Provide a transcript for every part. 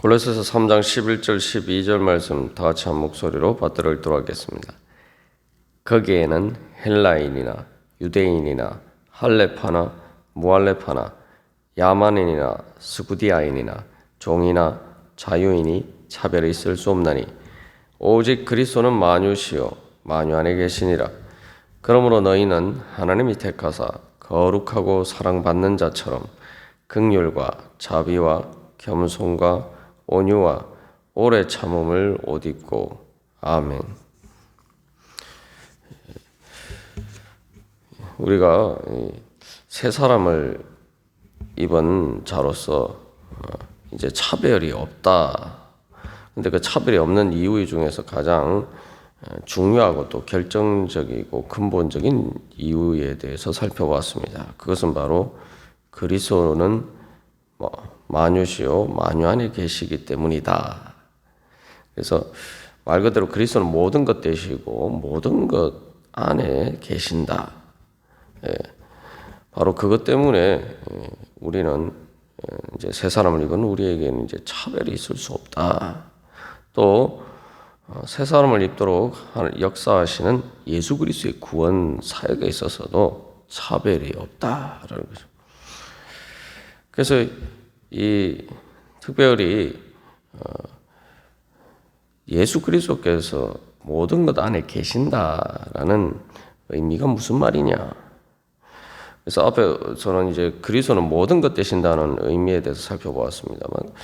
골로새서 3장 11절 12절 말씀 다 같이 한 목소리로 받들어 읽도록 하겠습니다. 거기에는 헬라인이나 유대인이나 할레파나 무할레파나 야만인이나 스구디아인이나 종이나 자유인이 차별이 있을 수 없나니 오직 그리스도는 만유시요 만유 안에 계시니라. 그러므로 너희는 하나님이 택하사 거룩하고 사랑받는 자처럼 긍휼과 자비와 겸손과 온유와 오래 참음을 옷 입고. 아멘. 우리가 새 사람을 입은 자로서 이제 차별이 없다. 근데 그 차별이 없는 이유 중에서 가장 중요하고 또 결정적이고 근본적인 이유에 대해서 살펴봤습니다. 그것은 바로 그리스도는 만유시요 만유 안에 계시기 때문이다. 그래서 말 그대로 그리스도는 모든 것 되시고 모든 것 안에 계신다. 바로 그것 때문에 우리는 이제 새 사람을 입은 우리에게는 이제 차별이 있을 수 없다. 또 새 사람을 입도록 역사하시는 예수 그리스도의 구원 사역에 있어서도 차별이 없다라는 거죠. 그래서 이 특별히 예수 그리스도께서 모든 것 안에 계신다라는 의미가 무슨 말이냐? 그래서 앞에 저는 이제 그리스도는 모든 것 되신다는 의미에 대해서 살펴보았습니다만,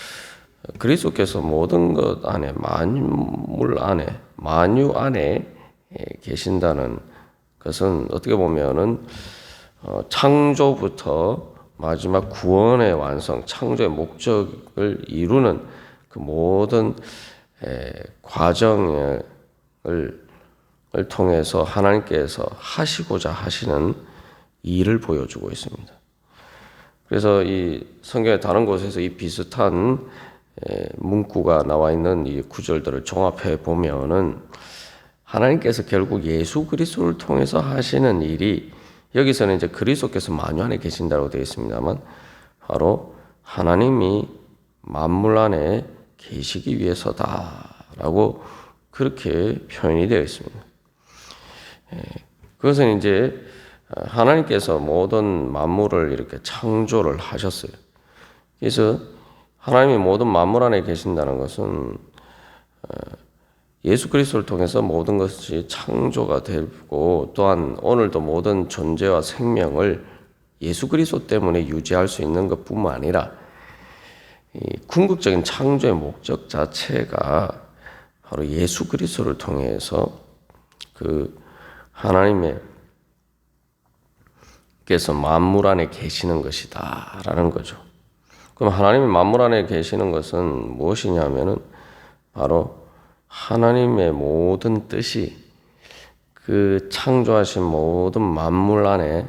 그리스도께서 모든 것 안에 만물 안에 만유 안에 계신다는 것은 어떻게 보면은 창조부터 마지막 구원의 완성, 창조의 목적을 이루는 그 모든 과정을 통해서 하나님께서 하시고자 하시는 일을 보여주고 있습니다. 그래서 이 성경의 다른 곳에서 이 비슷한 문구가 나와 있는 이 구절들을 종합해 보면은 하나님께서 결국 예수 그리스도를 통해서 하시는 일이, 여기서는 이제 그리스도께서 만유 안에 계신다고 되어 있습니다만 바로 하나님이 만물 안에 계시기 위해서다라고 그렇게 표현이 되어 있습니다. 그것은 이제 하나님께서 모든 만물을 이렇게 창조를 하셨어요. 그래서 하나님이 모든 만물 안에 계신다는 것은 예수 그리스도를 통해서 모든 것이 창조가 되고, 또한 오늘도 모든 존재와 생명을 예수 그리스도 때문에 유지할 수 있는 것뿐만 아니라 이 궁극적인 창조의 목적 자체가 바로 예수 그리스도를 통해서 그 하나님께서 만물 안에 계시는 것이다라는 거죠. 그럼 하나님이 만물 안에 계시는 것은 무엇이냐면은 바로 하나님의 모든 뜻이 그 창조하신 모든 만물 안에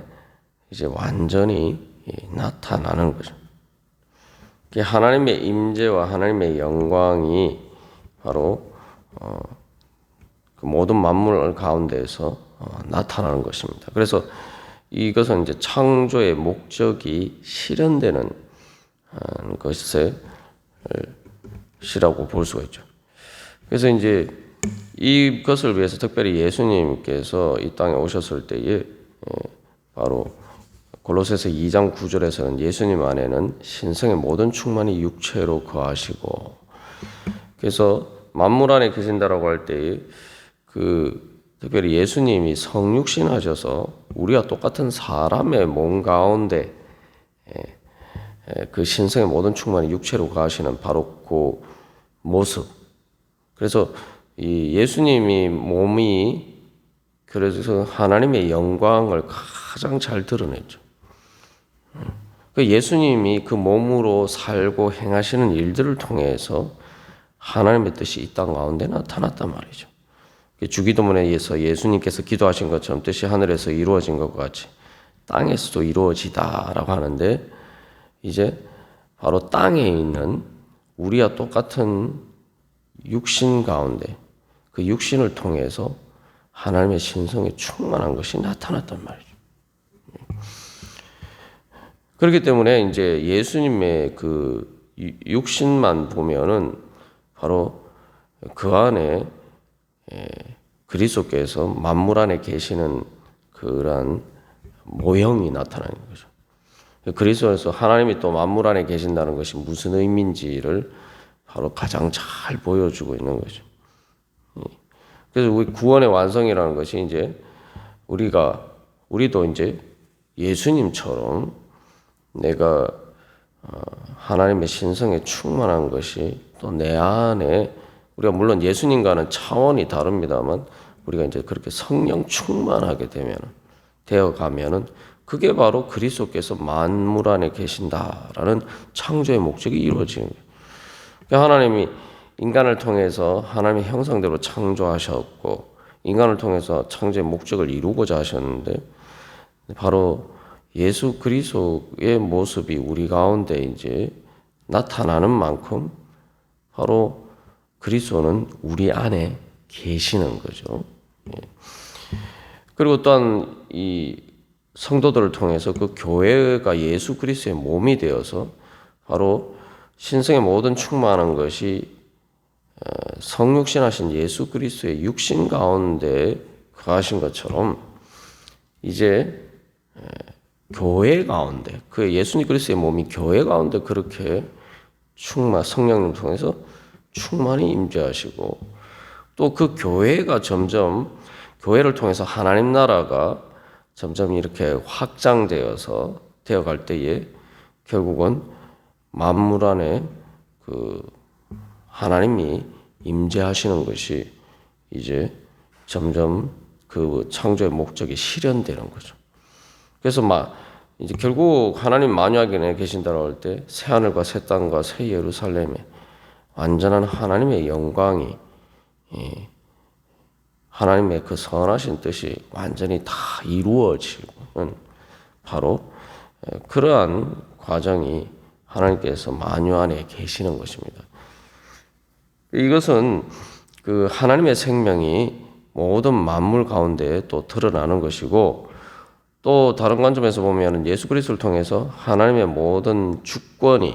이제 완전히 나타나는 거죠. 하나님의 임재와 하나님의 영광이 바로 그 모든 만물 가운데에서 나타나는 것입니다. 그래서 이것은 이제 창조의 목적이 실현되는 것이라고 볼 수가 있죠. 그래서 이제 이것을 위해서 특별히 예수님께서 이 땅에 오셨을 때에 바로 골로새서 2장 9절에서는 예수님 안에는 신성의 모든 충만이 육체로 거하시고, 그래서 만물 안에 계신다라고 할 때에 특별히 예수님이 성육신 하셔서 우리와 똑같은 사람의 몸 가운데 그 신성의 모든 충만이 육체로 거하시는 바로 그 모습. 그래서 이 예수님이 몸이 그래서 하나님의 영광을 가장 잘 드러냈죠. 예수님이 그 몸으로 살고 행하시는 일들을 통해서 하나님의 뜻이 이 땅 가운데 나타났단 말이죠. 주기도문에서 예수님께서 기도하신 것처럼 뜻이 하늘에서 이루어진 것과 같이 땅에서도 이루어지다라고 하는데, 이제 바로 땅에 있는 우리와 똑같은 육신 가운데 그 육신을 통해서 하나님의 신성에 충만한 것이 나타났단 말이죠. 그렇기 때문에 이제 예수님의 그 육신만 보면은 바로 그 안에 그리스도께서 만물 안에 계시는 그러한 모형이 나타나는 거죠. 그리스도에서 하나님이 또 만물 안에 계신다는 것이 무슨 의미인지를 바로 가장 잘 보여주고 있는 거죠. 그래서 우리 구원의 완성이라는 것이 이제 우리도 이제 예수님처럼 내가 하나님의 신성에 충만한 것이 또 내 안에 우리가 물론 예수님과는 차원이 다릅니다만 우리가 이제 그렇게 성령 충만하게 되어 가면은 그게 바로 그리스도께서 만물 안에 계신다라는 창조의 목적이 이루어지는 거예요. 그러니까 하나님이 인간을 통해서 하나님의 형상대로 창조하셨고 인간을 통해서 창조의 목적을 이루고자 하셨는데 바로 예수 그리스도의 모습이 우리 가운데 이제 나타나는 만큼 바로 그리스도는 우리 안에 계시는 거죠. 그리고 또한 이 성도들을 통해서 그 교회가 예수 그리스도의 몸이 되어서 바로 신성의 모든 충만한 것이 성육신하신 예수 그리스도의 육신 가운데 거하신 것처럼 이제 교회 가운데 그 예수님 그리스도의 몸이 교회 가운데 그렇게 성령을 통해서 충만히 임재하시고 또 그 교회가 점점 교회를 통해서 하나님 나라가 점점 이렇게 확장되어서 되어갈 때에 결국은 만물 안에 그 하나님이 임재하시는 것이 이제 점점 그 창조의 목적이 실현되는 거죠. 그래서 이제 결국 하나님 만유하게 계신다고 할 때 새 하늘과 새 땅과 새 예루살렘에 완전한 하나님의 영광이 하나님의 그 선하신 뜻이 완전히 다 이루어지는 바로 그러한 과정이 하나님께서 만유 안에 계시는 것입니다. 이것은 그 하나님의 생명이 모든 만물 가운데 또 드러나는 것이고 또 다른 관점에서 보면 예수 그리스도를 통해서 하나님의 모든 주권이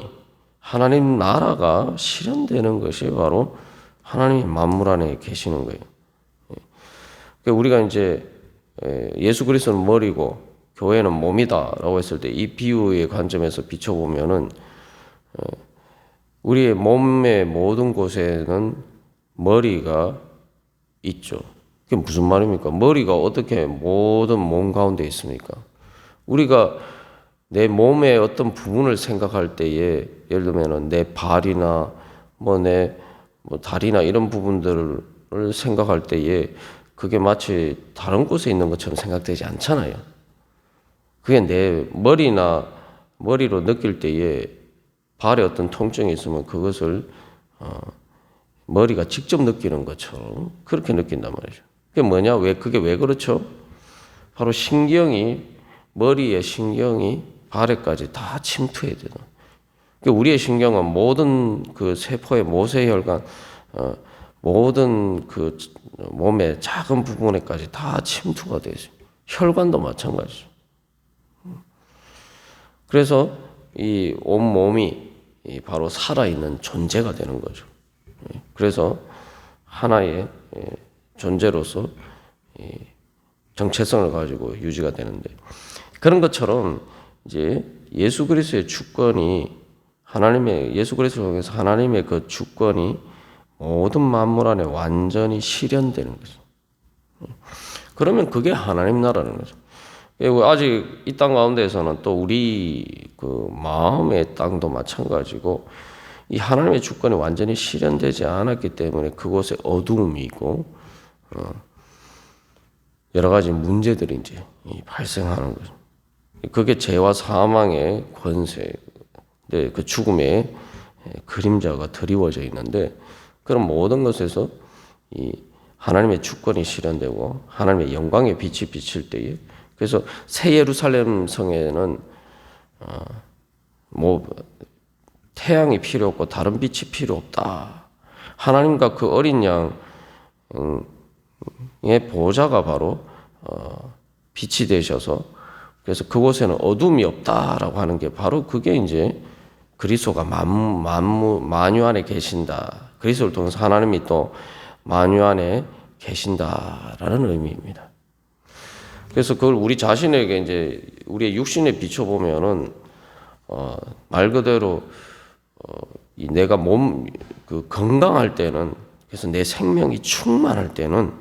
하나님 나라가 실현되는 것이 바로 하나님의 만물 안에 계시는 거예요. 우리가 이제 예수 그리스도는 머리고 교회는 몸이다라고 했을 때 이 비유의 관점에서 비춰보면은 우리의 몸의 모든 곳에는 머리가 있죠. 그게 무슨 말입니까? 머리가 어떻게 모든 몸 가운데 있습니까? 우리가 내 몸의 어떤 부분을 생각할 때에 예를 들면 내 발이나 내 다리나 이런 부분들을 생각할 때에 그게 마치 다른 곳에 있는 것처럼 생각되지 않잖아요. 그게 내 머리로 느낄 때에 발에 어떤 통증이 있으면 그것을 머리가 직접 느끼는 것처럼 그렇게 느낀단 말이죠. 그게 뭐냐? 그게 왜 그렇죠? 바로 머리의 신경이 발에까지 다 침투해야 되는. 그러니까 우리의 신경은 모든 그 세포의 모세혈관, 모든 그 몸의 작은 부분에까지 다 침투가 되어 있어요. 혈관도 마찬가지죠. 그래서 이 온몸이 바로 살아있는 존재가 되는 거죠. 그래서 하나의 존재로서 정체성을 가지고 유지가 되는데 그런 것처럼 이제 예수 그리스도의 주권이 예수 그리스도를 통해서 하나님의 그 주권이 모든 만물 안에 완전히 실현되는 거죠. 그러면 그게 하나님 나라는 거죠. 그리고 아직 이 땅 가운데에서는 또 우리 그 마음의 땅도 마찬가지고 이 하나님의 주권이 완전히 실현되지 않았기 때문에 그곳에 어두움이 있고 여러 가지 문제들이 이제 발생하는 거죠. 그게 죄와 사망의 권세, 그 죽음의 그림자가 드리워져 있는데 그런 모든 것에서 이 하나님의 주권이 실현되고 하나님의 영광의 빛이 비칠 때에 그래서 새 예루살렘 성에는 태양이 필요 없고 다른 빛이 필요 없다. 하나님과 그 어린 양의 보좌가 바로 빛이 되셔서 그래서 그곳에는 어둠이 없다라고 하는 게 바로 그게 이제 그리스도가 만유 안에 계신다. 그리스도를 통해서 하나님이 또 만유 안에 계신다라는 의미입니다. 그래서 그걸 우리 자신에게 이제 우리의 육신에 비춰보면은 말 그대로 내가 그 건강할 때는, 그래서 내 생명이 충만할 때는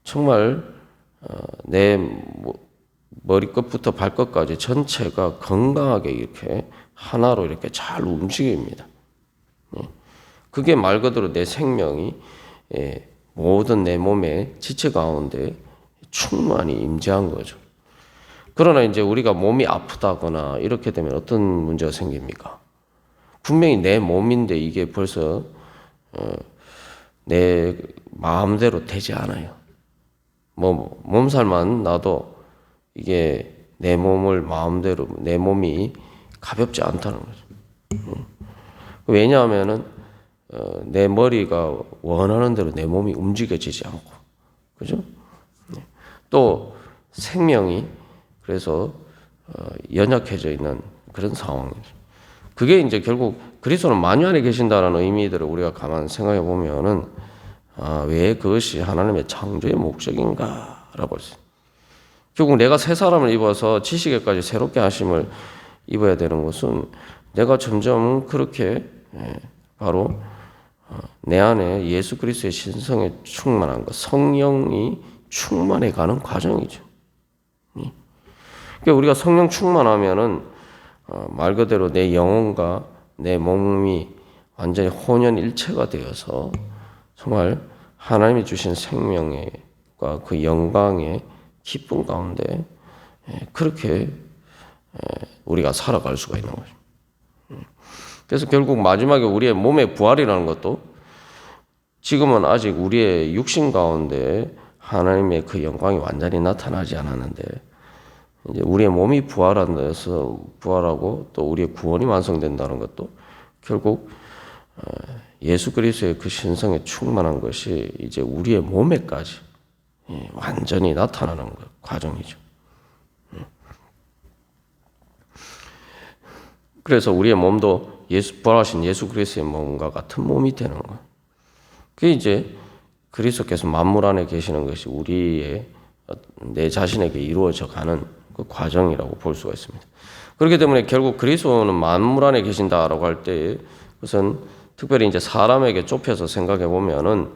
정말 내 머리끝부터 발끝까지 전체가 건강하게 이렇게 하나로 이렇게 잘 움직입니다. 그게 말 그대로 내 생명이 모든 내 몸의 지체 가운데 충만히 임재한 거죠. 그러나 이제 우리가 몸이 아프다거나 이렇게 되면 어떤 문제가 생깁니까? 분명히 내 몸인데 이게 벌써 내 마음대로 되지 않아요. 뭐 몸살만 나도 이게 내 몸을 마음대로, 내 몸이 가볍지 않다는 거죠. 왜냐하면은 내 머리가 원하는 대로 내 몸이 움직여지지 않고, 그죠? 또 생명이 그래서 연약해져 있는 그런 상황이죠. 그게 이제 결국 그리스도는 만유 안에 계신다라는 의미들을 우리가 가만 생각해 보면은 왜 그것이 하나님의 창조의 목적인가라고 했어요. 결국 내가 새 사람을 입어서 지식에까지 새롭게 하심을 입어야 되는 것은 내가 점점 그렇게 바로 내 안에 예수 그리스도의 신성에 충만한 것, 성령이 충만해 가는 과정이죠. 그러니까 우리가 성령 충만하면은 말 그대로 내 영혼과 내 몸이 완전히 혼연일체가 되어서 정말 하나님이 주신 생명과 그 영광의 기쁨 가운데 그렇게 우리가 살아갈 수가 있는 거죠. 그래서 결국 마지막에 우리의 몸의 부활이라는 것도 지금은 아직 우리의 육신 가운데 하나님의 그 영광이 완전히 나타나지 않았는데 이제 우리의 몸이 부활하고 또 우리의 구원이 완성된다는 것도 결국 예수 그리스도의 그 신성에 충만한 것이 이제 우리의 몸에까지 완전히 나타나는 과정이죠. 그래서 우리의 몸도 부활하신 예수 그리스도의 몸과 같은 몸이 되는 거예요. 그게 이제 그리스도께서 만물 안에 계시는 것이 우리의 내 자신에게 이루어져 가는 그 과정이라고 볼 수가 있습니다. 그렇기 때문에 결국 그리스도는 만물 안에 계신다라고 할 때 우선 특별히 이제 사람에게 좁혀서 생각해 보면은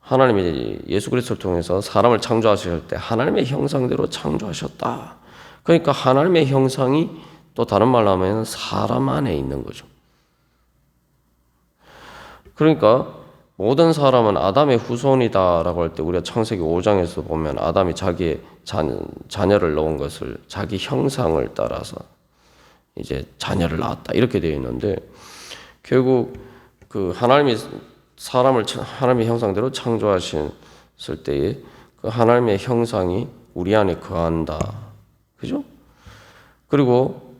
하나님이 예수 그리스도를 통해서 사람을 창조하실 때 하나님의 형상대로 창조하셨다. 그러니까 하나님의 형상이 또 다른 말로 하면 사람 안에 있는 거죠. 그러니까 모든 사람은 아담의 후손이다라고 할 때 우리가 창세기 5장에서 보면 아담이 자기의 자녀를 낳은 것을 자기 형상을 따라서 이제 자녀를 낳았다 이렇게 되어 있는데 결국 그 하나님이 사람을 하나님의 형상대로 창조하셨을 때에 그 하나님의 형상이 우리 안에 거한다. 그죠? 그리고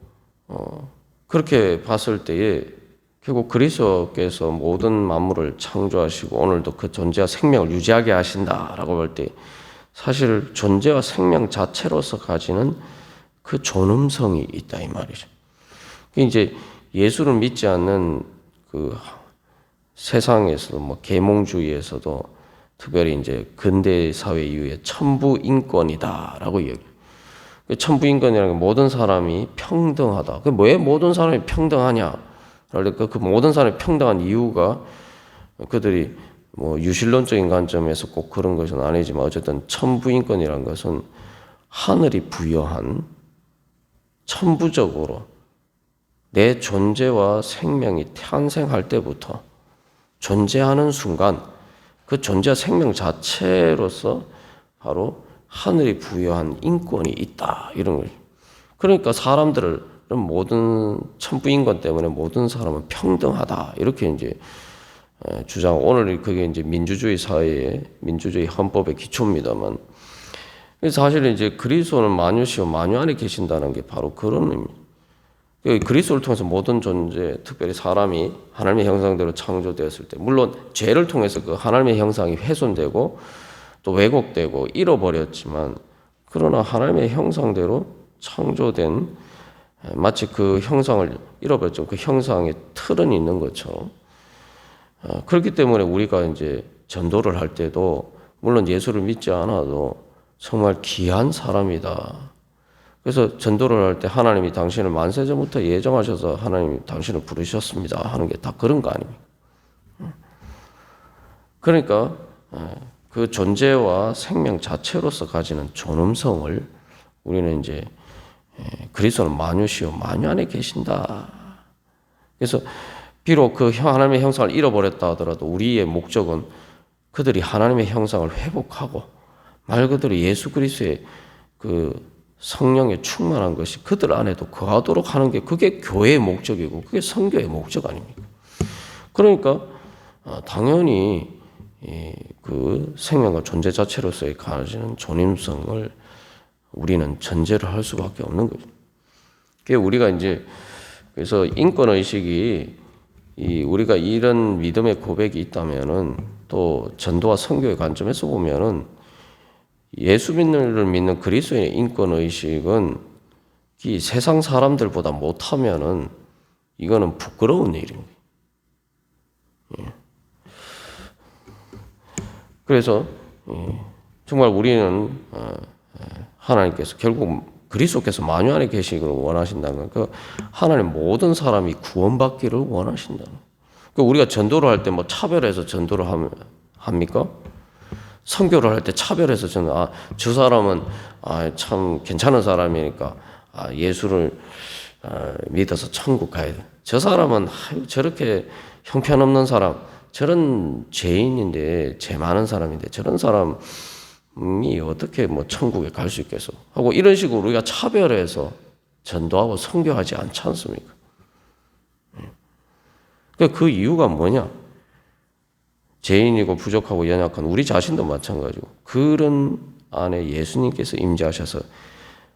그렇게 봤을 때에 결국 그리스도께서 모든 만물을 창조하시고 오늘도 그 존재와 생명을 유지하게 하신다라고 할 때 사실 존재와 생명 자체로서 가지는 그 존엄성이 있다 이 말이죠. 이제 예수를 믿지 않는 그 세상에서도 뭐 계몽주의에서도 특별히 이제 근대 사회 이후에 천부 인권이다라고 얘기해요. 천부인권이라는 게 모든 사람이 평등하다. 왜 모든 사람이 평등하냐? 그러니까 그 모든 사람이 평등한 이유가 그들이 뭐 유실론적인 관점에서 꼭 그런 것은 아니지만 어쨌든 천부인권이라는 것은 하늘이 부여한 천부적으로 내 존재와 생명이 탄생할 때부터 존재하는 순간 그 존재와 생명 자체로서 바로 하늘이 부여한 인권이 있다 이런 거죠. 그러니까 사람들을 모든 천부인권 때문에 모든 사람은 평등하다 이렇게 이제 주장. 오늘 그게 이제 민주주의 사회의 민주주의 헌법의 기초입니다만 사실 이제 그리스도는 만유시요 만유 안에 계신다는 게 바로 그런 의미. 그리스도를 통해서 모든 존재, 특별히 사람이 하나님의 형상대로 창조되었을 때 물론 죄를 통해서 그 하나님의 형상이 훼손되고 또 왜곡되고 잃어버렸지만 그러나 하나님의 형상대로 창조된 마치 그 형상을 잃어버렸죠. 그 형상의 틀은 있는 것처럼. 그렇기 때문에 우리가 이제 전도를 할 때도 물론 예수를 믿지 않아도 정말 귀한 사람이다. 그래서 전도를 할 때 하나님이 당신을 만세전부터 예정하셔서 하나님이 당신을 부르셨습니다 하는 게 다 그런 거 아닙니까? 그러니까 그 존재와 생명 자체로서 가지는 존엄성을 우리는 이제 그리스도는 만유시요 만유 안에 계신다. 그래서 비록 그 하나님의 형상을 잃어버렸다 하더라도 우리의 목적은 그들이 하나님의 형상을 회복하고 말 그대로 예수 그리스도의 그 성령에 충만한 것이 그들 안에도 거하도록 하는 게 그게 교회의 목적이고 그게 선교의 목적 아닙니까? 그러니까 당연히 그 생명과 존재 자체로서의 가지는 존엄성을 우리는 전제를 할 수밖에 없는 거죠. 그게 우리가 이제 그래서 인권 의식이 우리가 이런 믿음의 고백이 있다면은 또 전도와 선교의 관점에서 보면은 예수 믿는 그리스도인의 인권 의식은 이 세상 사람들보다 못하면은 이거는 부끄러운 일입니다. 그래서 정말 우리는 하나님께서 결국 그리스도께서 만유 안에 계시기를 원하신다는 그 하나님 모든 사람이 구원받기를 원하신다는. 그 우리가 전도를 할 때 뭐 차별해서 전도를 합니까? 선교를 할 때 차별해서 전도. 저 사람은 참 괜찮은 사람이니까 예수를 믿어서 천국 가야 돼. 저 사람은 저렇게 형편없는 사람, 저런 죄인인데 죄 많은 사람인데 저런 사람이 어떻게 뭐 천국에 갈 수 있겠어? 하고 이런 식으로 우리가 차별해서 전도하고 선교하지 않지 않습니까? 그 이유가 뭐냐? 죄인이고 부족하고 연약한 우리 자신도 마찬가지고 그런 안에 예수님께서 임재하셔서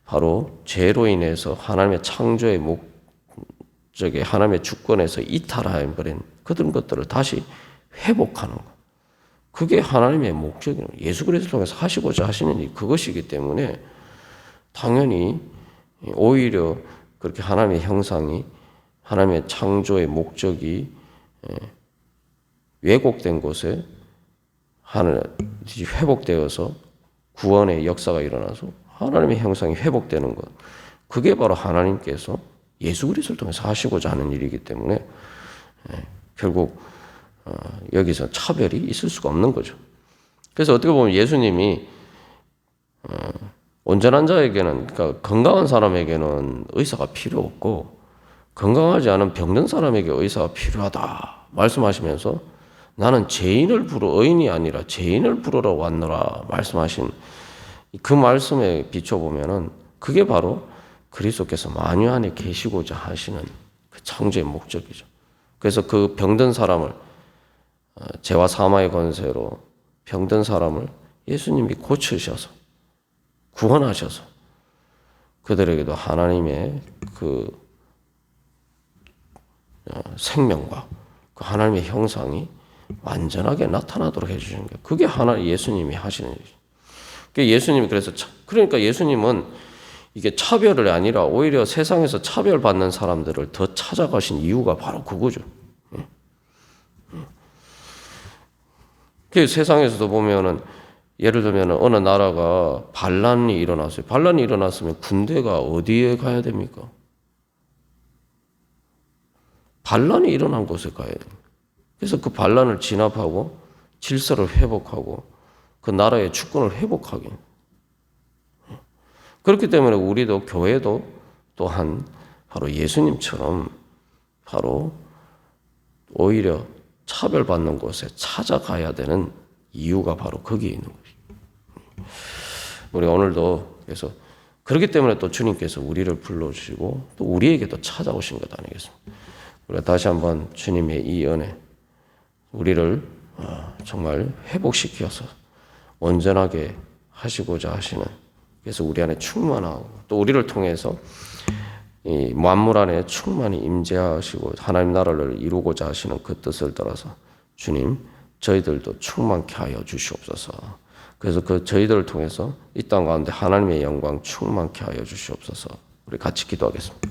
바로 죄로 인해서 하나님의 창조의 목적에 하나님의 주권에서 이탈해버린 그런 것들을 다시 회복하는 것. 그게 하나님의 목적이에요. 예수 그리스도를 통해서 하시고자 하시는 일 그것이기 때문에 당연히 오히려 그렇게 하나님의 형상이 하나님의 창조의 목적이 왜곡된 곳에 회복되어서 구원의 역사가 일어나서 하나님의 형상이 회복되는 것. 그게 바로 하나님께서 예수 그리스도를 통해서 하시고자 하는 일이기 때문에 결국 여기서 차별이 있을 수가 없는 거죠. 그래서 어떻게 보면 예수님이 온전한 자에게는 그러니까 건강한 사람에게는 의사가 필요 없고 건강하지 않은 병든 사람에게 의사가 필요하다 말씀하시면서 나는 의인이 아니라 죄인을 부르러 왔노라 말씀하신 그 말씀에 비춰보면은 그게 바로 그리스도께서 만유 안에 계시고자 하시는 그 창조의 목적이죠. 그래서 그 병든 사람을 죄와 사망의 권세로 병든 사람을 예수님이 고치셔서 구원하셔서 그들에게도 하나님의 그 생명과 그 하나님의 형상이 완전하게 나타나도록 해주시는 거예요. 그게 예수님이 하시는 일이죠. 그러니까 예수님은 이게 차별이 아니라 오히려 세상에서 차별받는 사람들을 더 찾아가신 이유가 바로 그거죠. 그 세상에서도 보면은 예를 들면 어느 나라가 반란이 일어났어요. 반란이 일어났으면 군대가 어디에 가야 됩니까? 반란이 일어난 곳에 가야 돼요. 그래서 그 반란을 진압하고 질서를 회복하고 그 나라의 주권을 회복하게. 그렇기 때문에 우리도 교회도 또한 바로 예수님처럼 바로 오히려 차별받는 곳에 찾아가야 되는 이유가 바로 거기에 있는 것이죠. 우리 오늘도 그래서 그렇기 때문에 또 주님께서 우리를 불러주시고 또 우리에게도 찾아오신 것 아니겠습니까? 우리가 다시 한번 주님의 이 은혜 우리를 정말 회복시켜서 온전하게 하시고자 하시는 그래서 우리 안에 충만하고 또 우리를 통해서 이 만물 안에 충만히 임재하시고 하나님 나라를 이루고자 하시는 그 뜻을 따라서 주님 저희들도 충만케 하여 주시옵소서. 그래서 그 저희들을 통해서 이 땅 가운데 하나님의 영광 충만케 하여 주시옵소서. 우리 같이 기도하겠습니다.